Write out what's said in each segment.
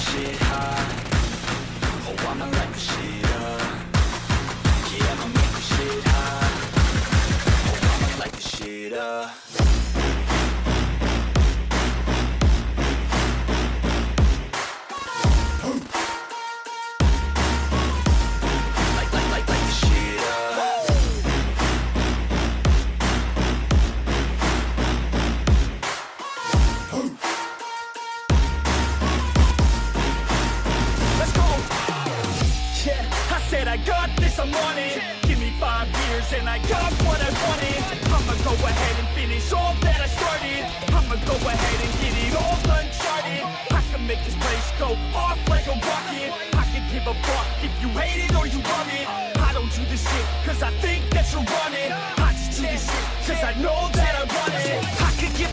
shit hot. Oh, I'ma light the shit up. Yeah, I'ma make the shit hot. Oh, I'ma light the shit up. Light the shit up. Let's go. Yeah, I said I got this, I'm on it. Give me 5 years and I got what I wanted. I'ma go ahead and finish all that I started. I'ma go ahead and get it all uncharted. I can make this place go off like a rocket. I can give a fuck if you hate it or you love it. I don't do this shit cause I think that you're running. I just do this shit cause I know that I want it. I could give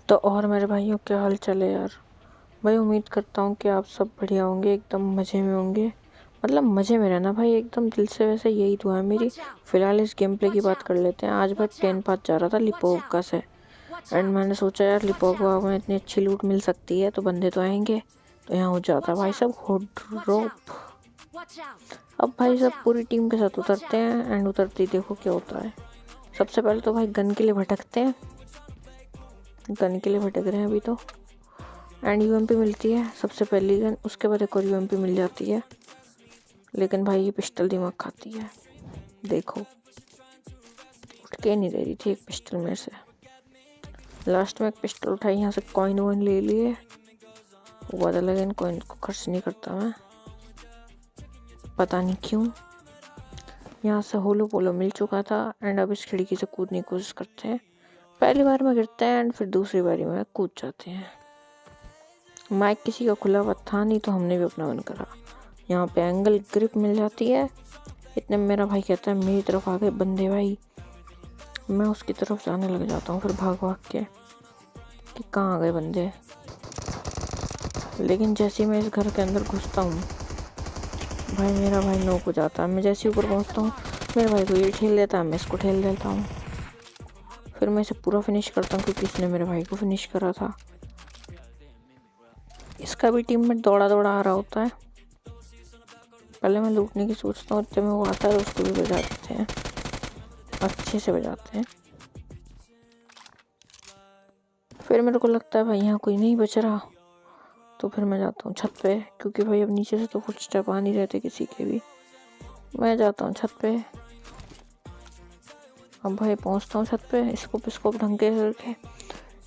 तो और मेरे भाइयों क्या हाल चाल है यार। भाई उम्मीद करता हूँ कि आप सब बढ़िया होंगे, एकदम मज़े में होंगे। मतलब मज़े में रहना भाई, एकदम दिल से, वैसे यही दुआ है मेरी। फ़िलहाल इस गेम प्ले की बात कर लेते हैं। आज भाई प्लेन पास जा रहा था लिपोवका से, एंड मैंने सोचा यार लिपोवका में इतनी अच्छी लूट मिल सकती है तो बंदे तो आएंगे, तो यहाँ हो जाता भाई सब ड्रॉप। अब भाई सब पूरी टीम के साथ उतरते हैं, एंड उतरते ही देखो क्या होता है। सबसे पहले तो भाई गन के लिए भटकते हैं, गन के लिए भटक रहे हैं अभी तो। एंड यूएमपी मिलती है सबसे पहली गन, उसके बाद एक और यूएमपी मिल जाती है। लेकिन भाई ये पिस्टल दिमाग खाती है, देखो उठ के नहीं दे रही थी एक पिस्टल मेरे से। लास्ट में एक पिस्टल उठाई, यहाँ से कॉइन वॉइन ले लिए। वो बात अलग है, इन कॉइन को खर्च नहीं करता मैं, पता नहीं क्यों। यहाँ से होलो पोलो मिल चुका था, एंड अब इस खिड़की से कूदने की कोशिश करते हैं। पहली बार में गिरते हैं एंड फिर दूसरी बारी में कूद जाते हैं। माइक किसी का खुला हुआ था नहीं तो हमने भी अपना बंद करा। यहाँ पे एंगल ग्रिप मिल जाती है। इतने में मेरा भाई कहता है मेरी तरफ आ गए बंदे भाई। मैं उसकी तरफ जाने लग जाता हूँ फिर भाग भाग के कि कहाँ आ गए बंदे। लेकिन जैसे ही मैं इस घर के अंदर घुसता हूँ भाई मेरा भाई नोक हो जाता है। मैं जैसे ही ऊपर पहुँचता हूँ मेरे भाई को ये ठेल देता है, मैं इसको ठेल देता हूँ। फिर मैं इसे पूरा फिनिश करता हूँ क्योंकि इसने मेरे भाई को फिनिश करा था। इसका भी टीम में दौड़ा दौड़ा आ रहा होता है। पहले मैं लूटने की सोचता हूँ, इतने में वो आता है तो उसको भी बजा देते हैं, अच्छे से बजाते हैं। फिर मेरे को लगता है भाई यहाँ कोई नहीं बच रहा, तो फिर मैं जाता हूँ छत पे, क्योंकि भाई अब नीचे से तो फुटस्टेप आ नहीं रहते किसी के भी। मैं जाता हूँ छत पे। अब भाई पहुँचता हूँ छत पे, स्कोप ढंग के करके।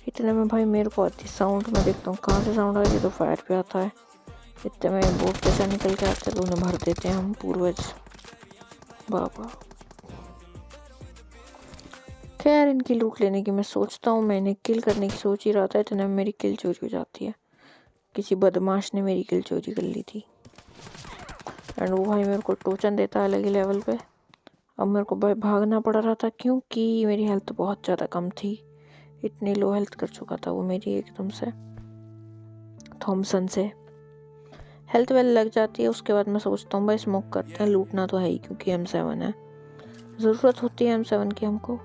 इतने में भाई मेरे को आती साउंड, मैं देखता हूँ कहाँ से साउंड आ रही है, तो फायर पे आता है। इतने में बोट जैसा निकल के आते हैं तो उन्हें भर देते हैं हम पूर्वज बाबा। खैर इनकी लूट लेने की मैं सोचता हूँ, मैं इन्हें किल करने की सोच ही रहा था। इतने में मेरी किल चोरी हो जाती है, किसी बदमाश ने मेरी किल चोरी कर ली थी। एंड वो भाई मेरे को टोचन देता है अलग ही लेवल पे। अब मेरे को भाई भागना पड़ रहा था क्योंकि मेरी हेल्थ बहुत ज़्यादा कम थी। इतनी लो हेल्थ कर चुका था वो मेरी एकदम से। थॉमसन से हेल्थ वेल लग जाती है। उसके बाद मैं सोचता हूँ भाई स्मोक करते हैं, लूटना तो है ही क्योंकि M7 है, ज़रूरत होती है M7 की हमको।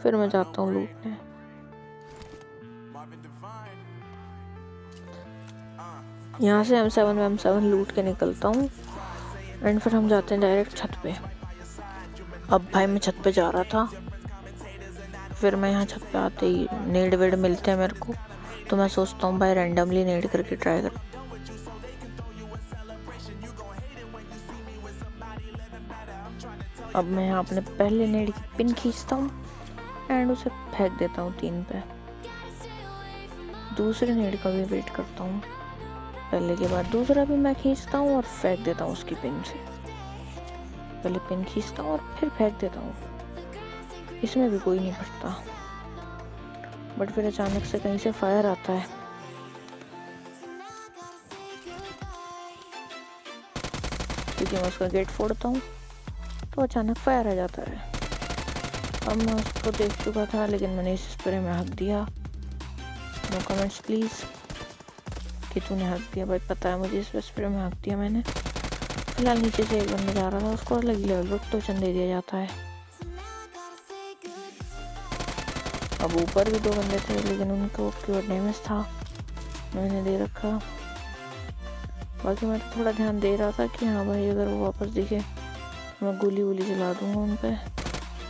फिर मैं जाता हूँ लूटने। यहाँ से M7 लूट के निकलता हूँ, एंड फिर हम जाते हैं डायरेक्ट छत पे। अब भाई मैं छत पे जा रहा था, फिर मैं यहाँ छत पे आते ही नेड वेड मिलते हैं मेरे को, तो मैं सोचता हूँ भाई रैंडमली नेड करके ट्राई कर। अब मैं यहाँ अपने पहले नेड की पिन खींचता हूँ एंड उसे फेंक देता हूँ 3 पे। दूसरे नेड का भी वेट करता हूँ, पहले के बाद दूसरा भी मैं खींचता हूँ और फेंक देता हूँ उसकी पिन से। पहले पिन खींचता हूँ और फिर फेंक देता हूँ, इसमें भी कोई नहीं फटता। बट फिर अचानक से कहीं से फायर आता है। क्योंकि मैं उसका गेट फोड़ता हूँ तो अचानक फायर आ जाता है। अब मैं उसको देख चुका था, लेकिन मैंने इस स्प्रे में हक दिया। नो कमेंट्स प्लीज़ कि तूने हक दिया। भाई पता है मुझे, इस स्प्रे में हक दिया मैंने। फिलहाल नीचे से एक बंदा जा रहा था, उसको अलग ही लेवल पर टोचन दे दिया जाता है। अब ऊपर भी 2 बंदे थे लेकिन उनको प्योर डैमेज था, मैंने दे रखा। बाकी मैं तो थोड़ा ध्यान दे रहा था कि हाँ भाई अगर वो वापस दिखे मैं गोली वोली चला दूंगा उन पे,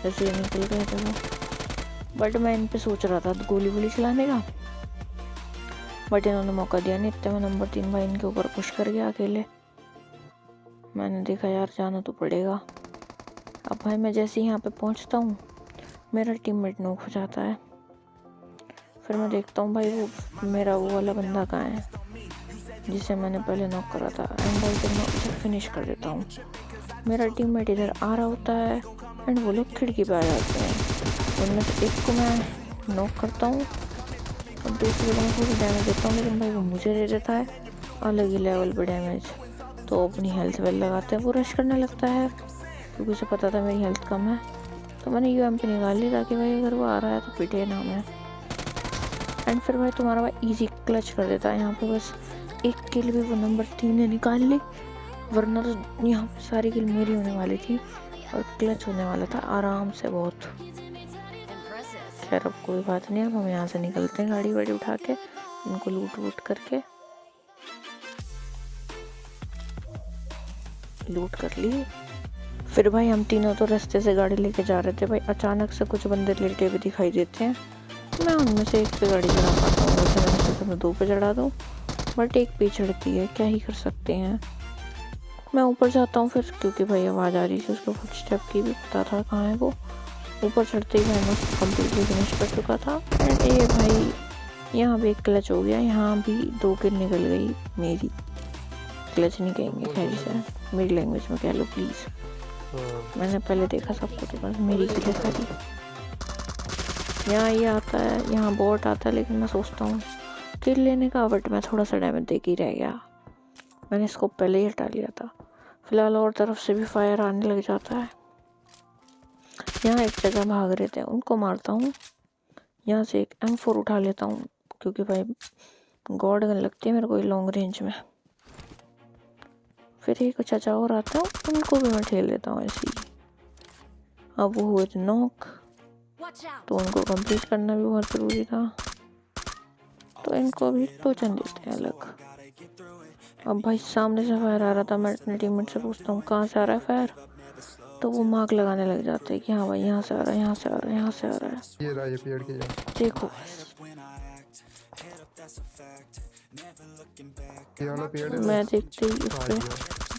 जैसे ये निकल गए थे वो। बट मैं इन पे सोच रहा था गोली वोली चलाने का, बट इन्होंने मौका दिया नहीं। इतने में नंबर 3 भाई इनके ऊपर पुश कर गया अकेले। मैंने देखा यार जाना तो पड़ेगा। अब भाई मैं जैसे ही यहाँ पे पहुँचता हूँ मेरा टीममेट नॉक हो जाता है। फिर मैं देखता हूँ भाई वो मेरा वो वाला बंदा कहाँ है जिसे मैंने पहले नॉक करा था। एंड भाई फिर मैं उसे फिनिश कर देता हूँ। मेरा टीममेट इधर आ रहा होता है एंड वो लोग खिड़की पे आ जाते हैं। उनमें से एक को मैं नॉक करता हूँ और दूसरे को मैं थोड़ी डैमेज देता हूँ, लेकिन भाई वो मुझे दे देता है अलग ही लेवल पर डैमेज। तो अपनी हेल्थ वेल लगाते हैं, वो रश करने लगता है क्योंकि उसे पता था मेरी हेल्थ कम है। तो मैंने UMP निकाल ली ताकि भाई अगर वो आ रहा है तो पिटे ना मैं। एंड फिर भाई तुम्हारा भाई इजी क्लच कर देता है। यहाँ पे बस एक किल भी वो नंबर 3 ने निकाल ली, वरना तो यहाँ पे सारी किल मेरी होने वाली थी और क्लच होने वाला था आराम से बहुत। खैर अब कोई बात नहीं, अब हम यहाँ से निकलते हैं गाड़ी वाड़ी उठा के, इनको लूट वूट करके। लूट कर ली। फिर भाई हम तीनों तो रास्ते से गाड़ी लेके जा रहे थे। भाई अचानक से कुछ बंदे लेटे हुए दिखाई देते हैं। मैं उनमें से एक पे गाड़ी चढ़ा पाता हूँ, वैसे मैंने सोचा मैं 2 पे चढ़ा दूँ, बट एक पे चढ़ती है, क्या ही कर सकते हैं। मैं ऊपर जाता हूँ फिर, क्योंकि भाई आवाज़ आ रही थी उसको फुटस्टेप की, भी पता था कहाँ है वो। ऊपर चढ़ते ही भाई मैं कम्प्लीटली फिनिश कर चुका था। एंड ये भाई यहाँ भी एक क्लच हो गया, यहाँ भी 2 किल निकल गई मेरी। क्लच नहीं कहेंगे खैर इसे, मेरी लैंग्वेज में कह लो प्लीज़। मैंने पहले देखा सबको, तो बस मेरी किल सारी। यहाँ ये आता है, यहाँ बॉट आता है, लेकिन मैं सोचता हूँ किल लेने का, बट मैं थोड़ा सा डैमेज दे के ही रह गया। मैंने इसको पहले ही हटा लिया था। फिलहाल और तरफ से भी फायर आने लग जाता है। यहाँ एक जगह भाग रहे थे, उनको मारता हूँ। यहाँ से एक M4 उठा लेता हूँ क्योंकि भाई गॉड गन लगती है मेरे को लॉन्ग रेंज में। फिर एक चाचा और आता है, उनको भी मैं ठेल देता हूँ ऐसे ही। अब वो हुए थे नॉक, तो उनको कंप्लीट करना भी बहुत ज़रूरी था, तो इनको भी टोचन देते हैं अलग। अब भाई सामने से फायर आ रहा था, मैं अपने टीममेट से पूछता हूँ कहाँ से आ रहा है फायर, तो वो मार्क लगाने लग जाते हैं कि हाँ भाई यहाँ से आ रहा है, यहाँ से आ रहा है, यहाँ से आ रहा है। ये रहा ये पेड़ के देखो ये वाला पेड़ है। मैं देखते ही उस पर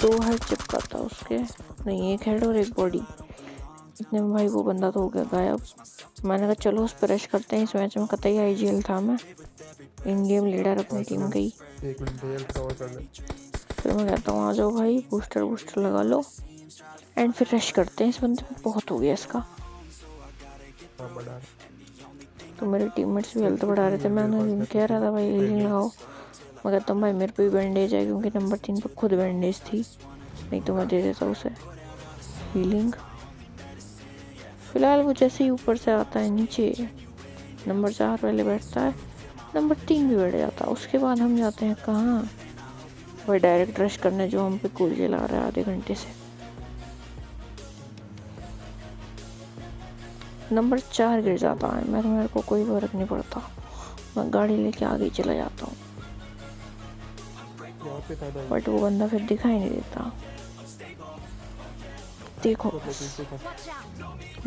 2 हेड चिपकाता उसके, नहीं एक हेड और एक बॉडी। इतने में भाई वो बंदा तो हो गया गायब। मैंने कहा चलो उस पर रश करते हैं, इस मैच में कतई IGL था मैं, इन गेम लीडर अपनी टीम का ही। 1 मिनट हेल्थ कवर कर ले। फिर मैं कहता हूँ आ जाओ भाई, बूस्टर वूस्टर लगा लो। एंड फिर रश करते हैं, इस बंदे में बहुत हो गया इसका। हाँ बढ़ा। तो मेरे टीममेट्स भी हेल्थ बढ़ा रहे थे, मैं उन्हें कह रहा था भाई हीलिंग लगाओ। मैं कहता हूँ भाई मेरे पे भी बैंडेज है, क्योंकि नंबर 3 पर खुद बैंडेज थी, नहीं तो मैं दे देता उसे हीलिंग। फिलहाल वो जैसे ही ऊपर से आता है नीचे, नंबर 4 पहले बैठता है, नंबर 3 भी बैठ जाता है। उसके बाद हम जाते हैं कहाँ, भाई डायरेक्ट रश करने, जो हम पे गोली चला रहा है आधे घंटे से। नंबर 4 गिर जाता है, मेरे को कोई फर्क नहीं पड़ता, मैं गाड़ी लेके आगे ही चला जाता हूँ। बट वो बंदा फिर दिखाई नहीं देता। देखो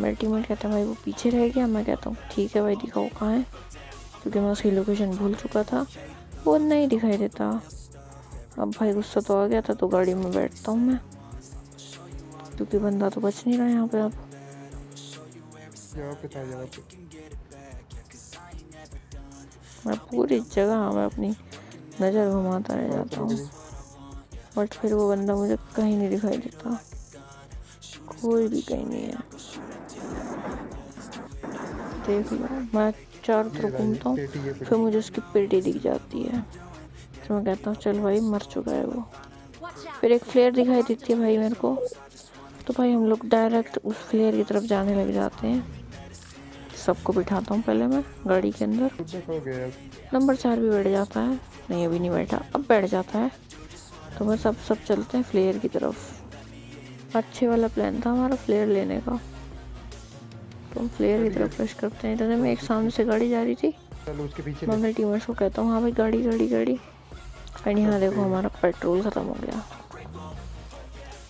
मेरा टीममेट कहता है भाई वो पीछे रह गया। मैं कहता हूँ ठीक है भाई दिखाओ कहाँ है, क्योंकि मैं उसकी लोकेशन भूल चुका था, वो नहीं दिखाई देता। अब भाई गुस्सा तो आ गया था, तो गाड़ी में बैठता हूँ मैं, क्योंकि बंदा तो बच नहीं रहा यहाँ पे। अब मैं पूरी जगह मैं अपनी नज़र घुमाता रह जाता हूँ, बट फिर वो बंदा मुझे कहीं नहीं दिखाई देता, कोई भी कहीं नहीं है। देख लो मैं चारों तरफ घूमता हूँ, फिर मुझे उसकी पेटी दिख जाती है, तो मैं कहता हूँ चल भाई मर चुका है वो। फिर एक फ्लेयर दिखाई देती है भाई मेरे को, तो भाई हम लोग डायरेक्ट उस फ्लेयर की तरफ जाने लग जाते हैं। सबको बिठाता हूँ पहले मैं गाड़ी के अंदर। नंबर 4 भी बैठ जाता है, नहीं अभी नहीं बैठा, अब बैठ जाता है। तो बस अब सब चलते हैं फ्लेयर की तरफ। अच्छे वाला प्लान था हमारा फ्लेयर लेने का, तो हम फ्लेयर की तरफ रश करते हैं। इतने में एक सामने से गाड़ी जा रही थी, चलो उसके पीछे मैं अपने टीममेट्स को कहता हूँ हाँ भाई गाड़ी गाड़ी गाड़ी। एंड यहाँ देखो हमारा पेट्रोल ख़त्म हो गया।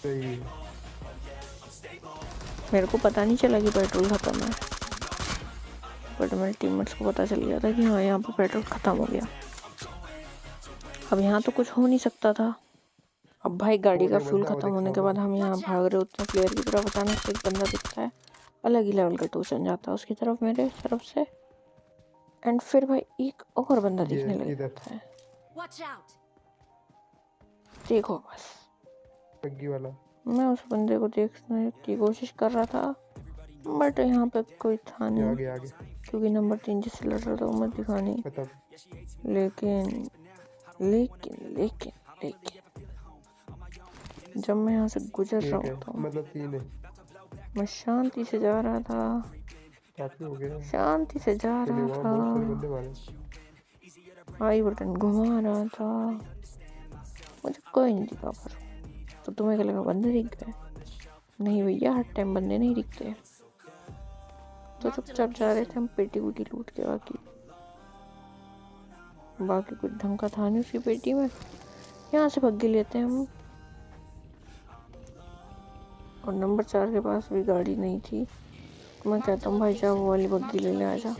सही। मेरे को पता नहीं चला कि पेट्रोल ख़त्म है, बट मेरे टीममेट्स को पता चल गया था कि हाँ यहाँ पर पेट्रोल ख़त्म हो गया। अब यहाँ तो कुछ हो नहीं सकता था। अब भाई गाड़ी का फ्यूल ख़त्म होने के बाद हम यहाँ भाग रहे होते हैं प्लेयर की तरफ। अचानक से एक बंदा दिखता है, अलग ही लेवल का टूसन जाता है उसकी तरफ मेरे तरफ से। एंड फिर भाई एक और बंदा दिखने लग जाता है। देखो बस बग्गी वाला। मैं उस बंदे को देखने की कोशिश कर रहा था, बट यहाँ पे कोई था नहीं, आगे आगे क्योंकि नंबर 3 जिससे लड़ रहा था वो मत दिखा नहीं। मतलब लेकिन लेकिन लेकिन लेकिन जब मैं यहाँ से गुजर रहा होता हूँ, मतलब 3 है। मैं शांति से जा रहा था, काफी हो गया। शांति से जा रहा था, बंदे मारे। आई बटन घुमा रहा था, मुझे कोई नहीं दिखा। पर तो तुम्हें क्या लगा बंदे दिख गए? नहीं भैया, हर टाइम बंदे नहीं दिखते। तो चुपचाप जा रहे थे हम पेटी वूटी लूट के। बाकी कुछ ढंग का था नहीं उसकी पेटी में। यहाँ से बग्गी लेते हैं हम, और नंबर 4 के पास भी गाड़ी नहीं थी। तो मैं कहता हूँ भाई जा वो वाली बग्गी ले ले, आजा।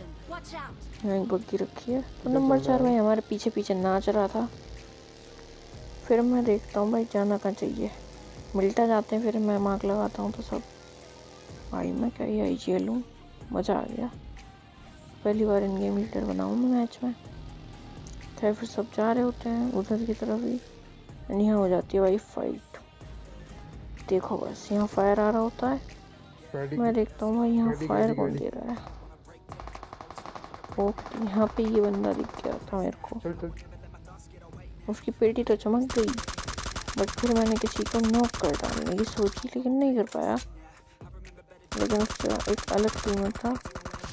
यहाँ एक बग्गी रखी है। तो नंबर 4 भाई हमारे पीछे पीछे नाच रहा था। फिर मैं देखता हूँ भाई जाना कहाँ चाहिए, मिलता जाते हैं। फिर मैं मार्क लगाता हूँ तो सब भाई मैं क्या ही IGL हूँ, मज़ा आ गया। पहली बार इन गेम लीडर बनाऊँ मैं मैच में। खैर फिर सब जा रहे होते हैं उधर की तरफ ही, एंड यहाँ हो जाती है भाई फाइट। देखो बस यहाँ फायर आ रहा होता है, मैं देखता हूँ भाई यहाँ फायर कौन दे रहा है। ओके, यहाँ पे ये बंदा दिख गया था मेरे को। उसकी पेटी तो चमक गई, बट फिर मैंने किसी को नॉक कर डालने की सोची, लेकिन नहीं कर पाया। लेकिन उसका एक अलग टीममेट था,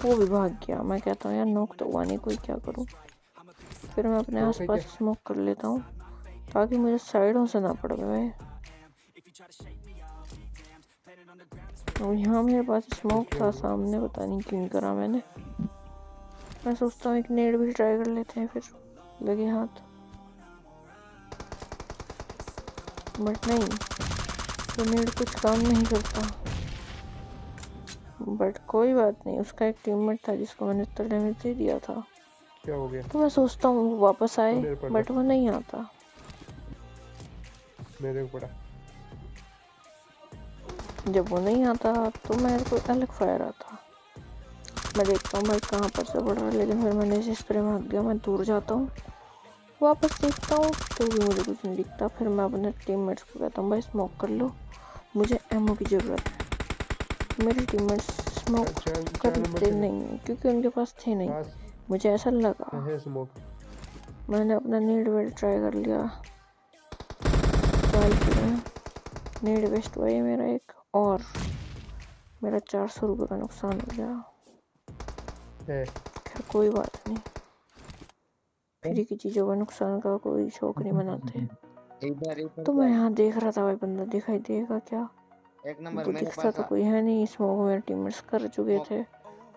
वो भी भाग गया। मैं कहता हूँ यार नॉक तो हुआ नहीं, कोई क्या करूँ। फिर मैं अपने आसपास स्मोक कर लेता हूँ ताकि मुझे साइडों से ना पड़ गए। और यहाँ मेरे पास स्मोक था सामने, पता नहीं क्यों करा मैंने। मैं सोचता हूँ एक नेड भी ट्राई कर लेते हैं, फिर लगे हाथ, बट नहीं, तो नेड कुछ काम नहीं करता। बट कोई बात नहीं, उसका एक टीममेट था जिसको मैंने इतना डैमेज दे दिया था। क्या हो गया? तो मैं सोचता हूँ वो वापस आए, बट वो नहीं आता। मेरे को पड़ा। जब वो नहीं आता तो मेरे को अलग फायर आता। मैं देखता हूँ भाई कहाँ पर से पड़ रहा है, लेकिन फिर मैंने इस स्प्रे में हट गया। मैं दूर जाता हूँ, वापस देखता हूँ तो भी मुझे कुछ नहीं दिखता। फिर मैं अपने टीममेट्स को कहता हूँ भाई स्मोक कर लो, मुझे एमओ की ज़रूरत है। मेरे टीममेट्स स्मोक करते नहीं हैं क्योंकि उनके पास थे नहीं, मुझे ऐसा लगा। मैंने अपना नीड वेल ट्राई कर लिया, नीड वेस्ट हुआ है मेरा एक, और मेरा 400 रुपये का नुकसान हो गया। खैर कोई बात नहीं, फ्री की चीज़ों का नुकसान का कोई शौक नहीं मनाते। तो मैं यहाँ देख रहा था भाई बंदा दिखाई देगा क्या, तो दिखता तो कोई है नहीं। स्मोक मेरे टीममेट्स कर चुके थे,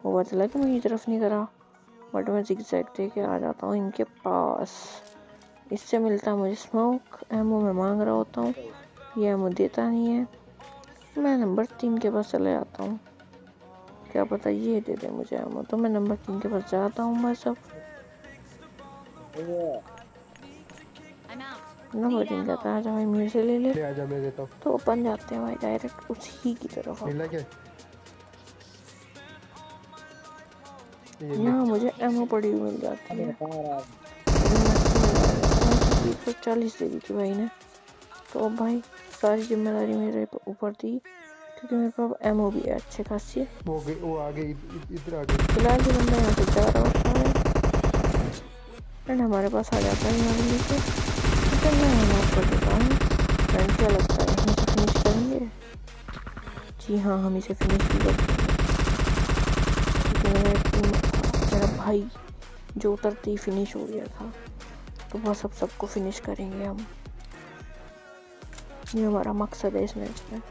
वो पता चला कि मेरी तरफ नहीं करा, बट मैं जिगजैग दे के आ जाता हूँ इनके पास। इससे मिलता मुझे स्मोक, एमओ में मांग रहा होता हूँ, ये एमओ देता नहीं है। मैं नंबर 3 के पास चले जाता हूँ, क्या पता ये दे दे मुझे एमओ। तो मैं नंबर 3 के पास जाता हूँ बस। अब नंबर 3 कहता है आजा भाई मेरे से ले ले, आजा मैं देता हूँ। तो अपन जाते हैं भाई डायरेक्ट उसी की तरफ। यहाँ मुझे एमओ पड़ी हुई मिल जाती है, 140 दे दी थी भाई ने। तो अब भाई सारी जिम्मेदारी मेरे ऊपर थी, क्योंकि मेरे पास एमओ भी है अच्छे खासी। वो आगे इधर आ गए। फिलहाल जो बंदा यहाँ से जा रहा होता है एंड हमारे पास आ जाता है यहाँ नीचे, तो मैं यहाँ कर देता हूँ। फ्रेंड क्या लगता है यहीं से फिनिश करेंगे? जी हाँ, हम इसे फिनिश भी करते हैं। मेरा भाई जो उतरते ही फिनिश हो गया था, तो बस अब सबको फिनिश करेंगे हम। ये हमारा मकसद है इस मैच में।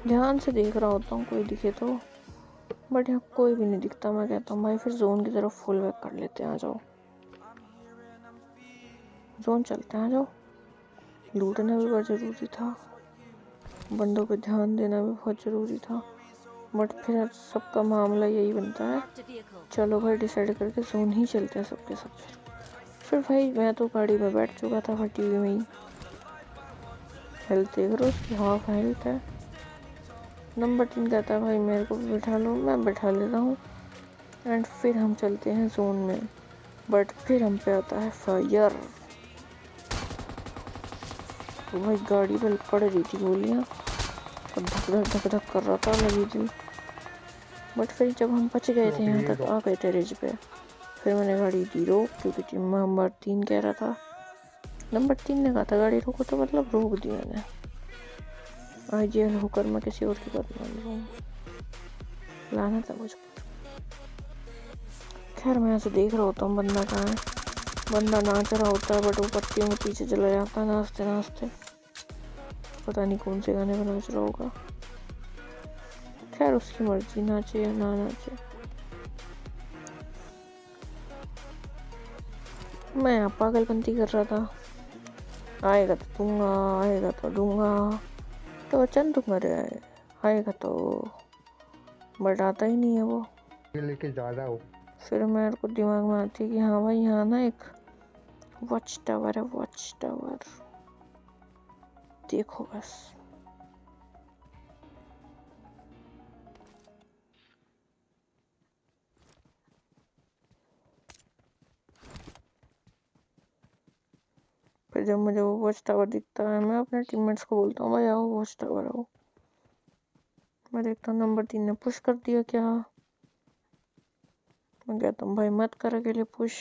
ध्यान से देख रहा होता हूँ कोई दिखे तो, बट यहाँ कोई भी नहीं दिखता। मैं कहता हूँ भाई फिर जोन की तरफ फुल बैक कर लेते हैं, आ जाओ जोन चलते हैं, आ जाओ। लूटना भी बहुत ज़रूरी था, बंदों पे ध्यान देना भी बहुत ज़रूरी था, बट फिर सबका मामला यही बनता है, चलो भाई डिसाइड करके जोन ही चलते हैं सबके सब। फिर भाई मैं तो गाड़ी में बैठ चुका था फटी हुई में ही। हेल्थ देख रहे हो उसकी, हाफ हेल्थ है। नंबर 3 कहता है भाई मेरे को भी बैठा लो, मैं बैठा लेता हूँ। एंड फिर हम चलते हैं जोन में, बट फिर हम पे आता है फायर। तो भाई गाड़ी पर पड़ रही थी गोलियाँ और धक धक कर रहा था लगी दिल। बट फिर जब हम बच गए थे, यहाँ तक आ गए थे रिज पे, फिर मैंने गाड़ी दी रोक, क्योंकि टीम नंबर 3 कह रहा था। नंबर 3 ने कहा था गाड़ी रोको, तो मतलब रोक दी मैंने। आईजीएल होकर मैं किसी और की बात मान रहा हूँ, लाना था मुझ पर। खैर मैं ऐसे देख रहा होता हूँ बंदा कहाँ है। बंदा नाच रहा होता है, बट वो पत्तियों के पीछे चला जाता है नाचते नाचते। पता नहीं कौन से गाने पर नाच रहा होगा। खैर उसकी मर्जी, नाचे या ना नाचे। मैं यहाँ पागलपंती कर रहा था, आएगा तो दूंगा, आएगा तो दूंगा, तो वचन दूंगा रे, आएगा तो, बट आता ही नहीं है वो। लेके जा रहा हो। फिर मेरे को दिमाग में आती है कि हाँ भाई यहाँ ना एक वॉच टावर है, वॉच टावर, देखो बस। फिर जब मुझे वो वॉच टावर दिखता है, मैं अपने टीममेट्स को बोलता हूँ भाई आओ वॉच टावर आओ। मैं देखता हूँ नंबर 3 ने पुश कर दिया क्या। मैं कहता हूँ भाई मत कर अकेले पुश,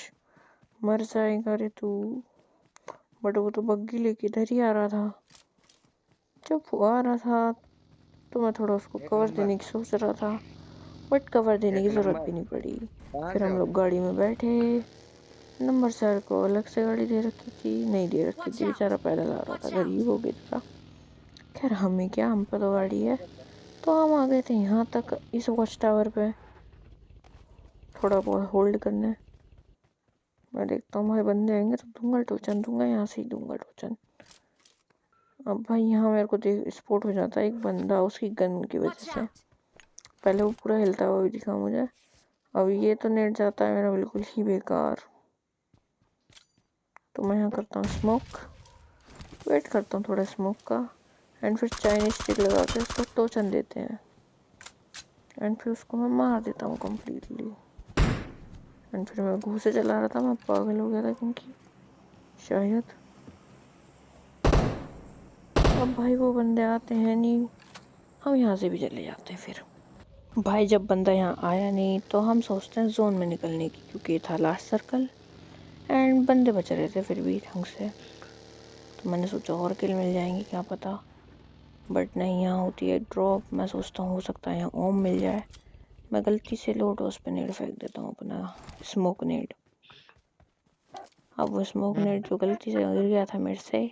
मर जाएगा रे तू। बट वो तो बग्गी लेके इधर ही आ रहा था। जब वो आ रहा था तो मैं थोड़ा उसको कवर देने की सोच रहा था, बट कवर देने की ज़रूरत भी नहीं पड़ी। फिर हम लोग गाड़ी में बैठे। नंबर 4 को अलग से गाड़ी दे रखी थी, नहीं दे रखी थी, बेचारा पैदल आ रहा था, गरीब हो गया था। खैर हमें क्या, हम पे तो गाड़ी है। तो हम आ गए थे यहाँ तक इस वॉच टावर पे थोड़ा बहुत होल्ड करने। मैं देखता हूँ भाई बंदे आएंगे तो दूंगा टोचन, दूंगा यहाँ से ही दूंगा टोचन। अब भाई यहाँ मेरे को देख स्पॉट हो जाता है एक बंदा उसकी गन की वजह से। पहले वो पूरा हिलता हुआ भी दिखा मुझे, अब ये तो नेट जाता है मेरा बिल्कुल ही बेकार। तो मैं यहाँ करता हूँ स्मोक, वेट करता हूँ थोड़ा स्मोक का, एंड फिर चाइनीज स्टिक लगा के उसको टोचन देते हैं, एंड फिर उसको मैं मार देता हूँ कम्प्लीटली। एंड फिर मैं घूसे चला रहा था, मैं पागल हो गया था क्योंकि शायद। अब भाई वो बंदे आते हैं नहीं, हम यहाँ से भी चले जाते हैं। फिर भाई जब बंदा यहाँ आया नहीं तो हम सोचते हैं जोन में निकलने की, क्योंकि ये था लास्ट सर्कल एंड बंदे बच रहे थे फिर भी ढंग से। तो मैंने सोचा और किल मिल जाएंगी क्या पता, बट नहीं, यहाँ होती है ड्रॉप। मैं सोचता हूँ हो सकता है यहाँ ओम मिल जाए। मैं गलती से लो डोज पे नेड फेंक देता हूँ अपना स्मोक नेड। अब वो स्मोक नेड जो गलती से गिर गया था मेरे से,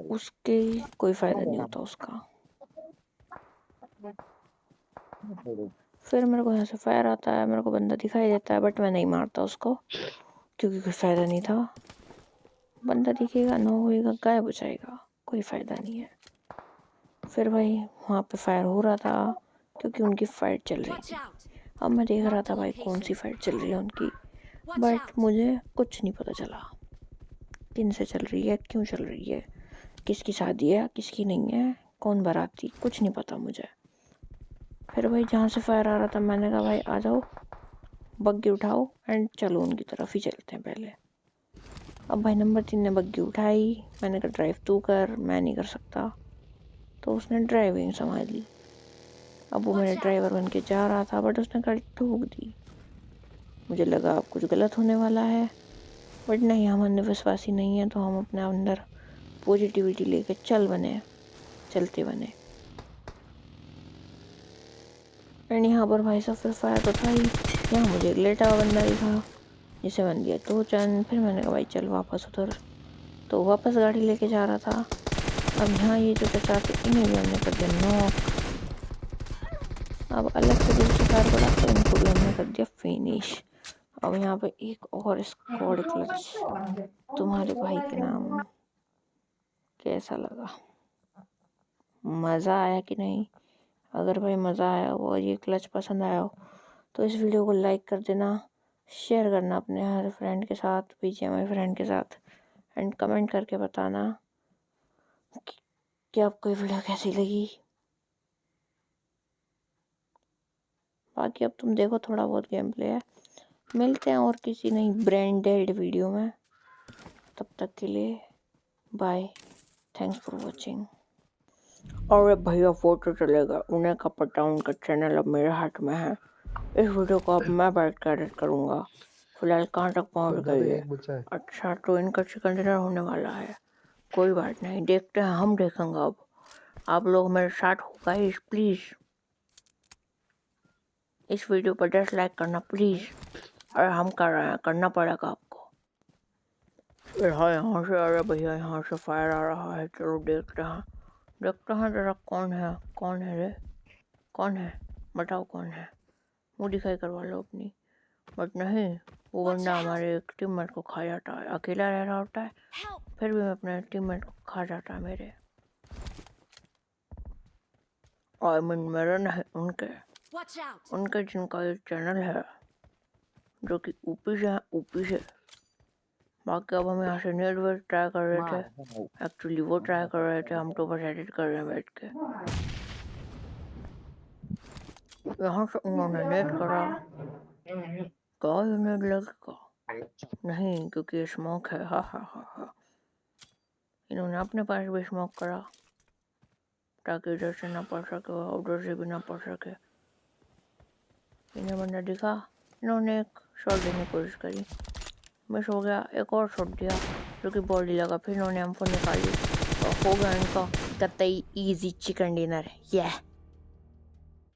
उसके कोई फ़ायदा नहीं होता उसका। फिर मेरे को यहाँ से फायर आता है, मेरे को बंदा दिखाई देता है, बट मैं नहीं मारता उसको क्योंकि कोई फ़ायदा नहीं था। बंदा दिखेगा, नो होएगा, गायब हो जाएगा, कोई फ़ायदा नहीं है। फिर भाई वहाँ पे फायर हो रहा था क्योंकि उनकी फाइट चल रही थी। अब मैं देख रहा था भाई कौन सी फाइट चल रही है उनकी, बट मुझे कुछ नहीं पता चला किन से चल रही है, क्यों चल रही है, किसकी शादी है किसकी नहीं है, कौन बाराती, कुछ नहीं पता मुझे। फिर भाई जहाँ से फायर आ रहा था मैंने कहा भाई आ जाओ, बग्गी उठाओ एंड चलो उनकी तरफ ही चलते हैं पहले। अब भाई नंबर 3 ने बग्गी उठाई, मैंने कहा ड्राइव तू कर, मैं नहीं कर सकता, तो उसने ड्राइविंग संभाली। अब वो मेरे ड्राइवर बन के जा रहा था, बट उसने गाड़ी ठोक दी। मुझे लगा अब कुछ गलत होने वाला है, बट नहीं, हम अंधविश्वासी नहीं है, तो हम अपने अंदर पॉजिटिविटी लेके चलते बने। एंड यहाँ पर भाई साहब फिर फायर तो था ही, यहाँ मुझे एक लेटा हुआ बंदा दिखा जिसे बन दिया 2 चंद। फिर मैंने कहा भाई चल वापस उधर, तो वापस गाड़ी लेके जा रहा था। अब यहाँ ये जो चचा थे इन्हें भी हमने कर दिया नॉक। अब अलग से दूसरे कार पड़ा तो इनको भी हमने कर दिया फिनिश। अब यहाँ पे एक और स्क्वाड क्लच तुम्हारे भाई के नाम। कैसा लगा, मज़ा आया कि नहीं? अगर भाई मज़ा आया हो और ये क्लच पसंद आया हो तो इस वीडियो को लाइक कर देना, शेयर करना अपने हर फ्रेंड के साथ, BGMI फ्रेंड के साथ, एंड कमेंट करके बताना कि आपको ये वीडियो कैसी लगी। बाकी अब तुम देखो थोड़ा बहुत गेम प्ले है। मिलते हैं और किसी नई ब्रांडेड वीडियो में, तब तक के लिए बाय, थैंक्स फॉर वॉचिंग। और भैया वो तो चलेगा, उन्हें का पता, उनका चैनल अब मेरे हाथ में है। इस वीडियो को अब मैं बैठ कर एडिट करूँगा। फिलहाल कहाँ तक पहुँच गई है? एक बच्चा है। अच्छा, तो इनका चिकन डिनर होने वाला है। कोई बात नहीं, देखते हैं, हम देखेंगे। अब आप लोग मेरे साथ हो गाइस, प्लीज़ इस वीडियो पर 10 लाइक करना प्लीज़। अरे हम कर रहे हैं, करना पड़ेगा आपको। हाँ यहाँ से, अरे भैया यहाँ से फायर आ रहा है। चलो देखते हैं जरा कौन है रे, कौन है बताओ कौन है, मुँह दिखाई करवा लो अपनी। बट नहीं, वो बंदा हमारे एक टीममेट को खा जाता है। अकेला रह रहा होता है फिर भी अपने टीममेट को खा जाता है मेरे। और मेरे नहीं, उनके जिनका एक चैनल है जो कि ऊपी से। बाकी अब हम यहाँ से नेट ट्राई कर रहे थे, एक्चुअली वो ट्राई कर रहे थे, हम तो बस एडिट कर रहे हैं बैठ के। यहाँ से उन्होंने नेट करा, क्या नेट लगेगा? नहीं, क्योंकि ये स्मोक है। हा। इन्होंने अपने पास भी स्मोक करा ताकि इधर से ना पड़ सके और उधर से भी ना पड़ सके। इन्हें बंदा दिखा, इन्होंने एक शॉट देने की कोशिश करी, मिस हो गया। एक और शॉट दिया जो कि बॉडी लगा, फिर इन्होंने M4 निकाली और हो गया इनका कतई इजी चिकन डिनर।